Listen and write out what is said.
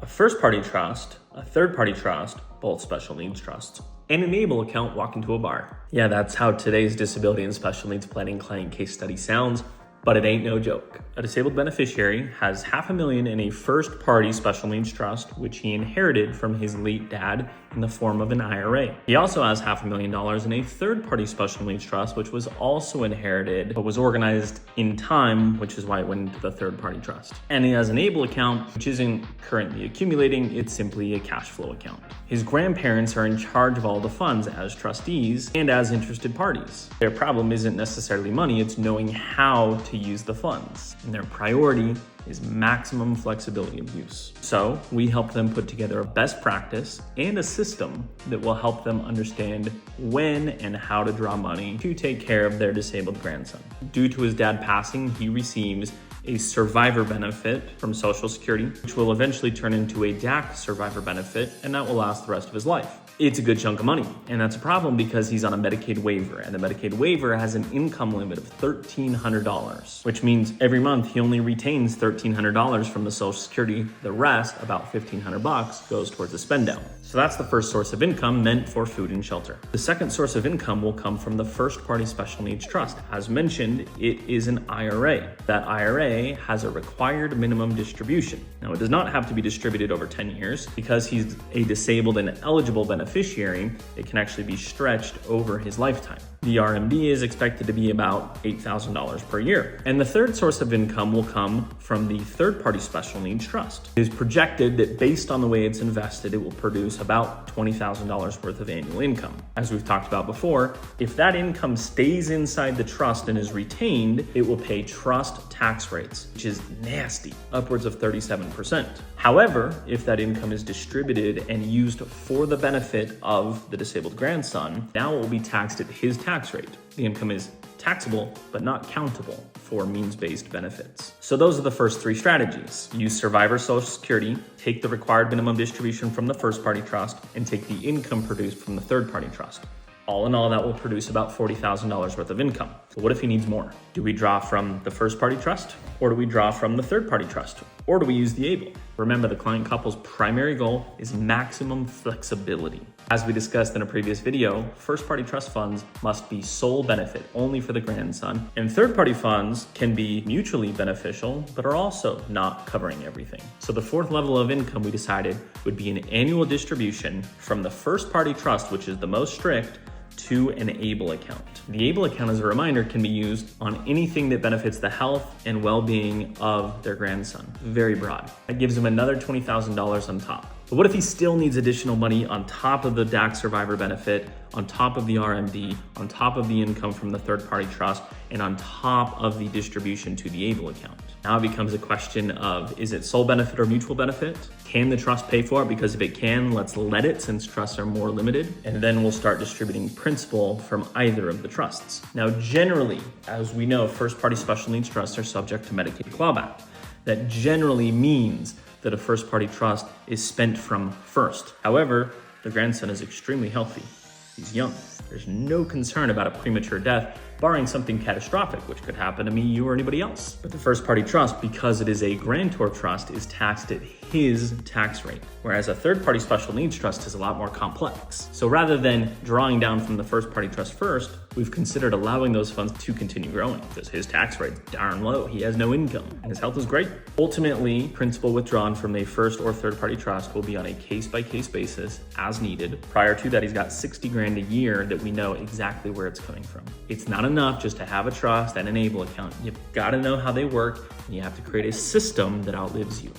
a first-party trust, a third-party trust, both special needs trusts, and an ABLE account walk into a bar. Yeah, that's how today's disability and special needs planning client case study sounds, but it ain't no joke. A disabled beneficiary has $500,000 in a first-party special needs trust, which he inherited from his late dad in the form of an IRA. He also has $500,000 in a third-party special needs trust, which was also inherited, but was organized in time, which is why it went into the third-party trust. And he has an ABLE account, which isn't currently accumulating, it's simply a cash flow account. His grandparents are in charge of all the funds as trustees and as interested parties. Their problem isn't necessarily money, it's knowing how to use the funds. And their priority is maximum flexibility of use. So we help them put together a best practice and a system that will help them understand when and how to draw money to take care of their disabled grandson. Due to his dad passing, he receives a survivor benefit from Social Security, which will eventually turn into a DAC survivor benefit, and that will last the rest of his life. It's a good chunk of money, and that's a problem because he's on a Medicaid waiver, and the Medicaid waiver has an income limit of $1,300, which means every month he only retains $1,300 from the Social Security. The rest, about $1,500, goes towards the spend down. So that's the first source of income meant for food and shelter. The second source of income will come from the first-party special needs trust. As mentioned, it is an IRA. That IRA has a required minimum distribution. Now, it does not have to be distributed over 10 years. Because he's a disabled and eligible beneficiary, it can actually be stretched over his lifetime. The RMD is expected to be about $8,000 per year. And the third source of income will come from the third-party special needs trust. It is projected that based on the way it's invested, it will produce about $20,000 worth of annual income. As we've talked about before, if that income stays inside the trust and is retained, it will pay trust tax rates, which is nasty, upwards of 37%. However, if that income is distributed and used for the benefit of the disabled grandson, now it will be taxed at his tax rate. The income is taxable, but not countable for means-based benefits. So those are the first three strategies. Use survivor Social Security, take the required minimum distribution from the first-party trust, and take the income produced from the third-party trust. All in all, that will produce about $40,000 worth of income. But what if he needs more? Do we draw from the first-party trust? Or do we draw from the third-party trust? Or do we use the ABLE? Remember, the client couple's primary goal is maximum flexibility. As we discussed in a previous video, first-party trust funds must be sole benefit only for the grandson, and third-party funds can be mutually beneficial, but are also not covering everything. So the fourth level of income we decided would be an annual distribution from the first-party trust, which is the most strict, to an ABLE account. The ABLE account, as a reminder, can be used on anything that benefits the health and well-being of their grandson. Very broad. That gives him another $20,000 on top. But what if he still needs additional money on top of the DAC survivor benefit, on top of the RMD, on top of the income from the third-party trust, and on top of the distribution to the ABLE account? Now it becomes a question of, is it sole benefit or mutual benefit? Can the trust pay for it? Because if it can, let's let it, since trusts are more limited, and then we'll start distributing principal from either of the trusts. Now, generally, as we know, first-party special needs trusts are subject to Medicaid clawback. That generally means that a first-party trust is spent from first. However, the grandson is extremely healthy. He's young. There's no concern about a premature death, barring something catastrophic, which could happen to me, you, or anybody else. But the first-party trust, because it is a grantor trust, is taxed at his tax rate, whereas a third-party special needs trust is a lot more complex. So rather than drawing down from the first-party trust first, we've considered allowing those funds to continue growing, because his tax rate's darn low. He has no income, and his health is great. Ultimately, principal withdrawn from a first or third-party trust will be on a case-by-case basis as needed. Prior to that, he's got $60 grand a year that we know exactly where it's coming from. It's not enough just to have a trust and an ABLE account. You've got to know how they work, and you have to create a system that outlives you.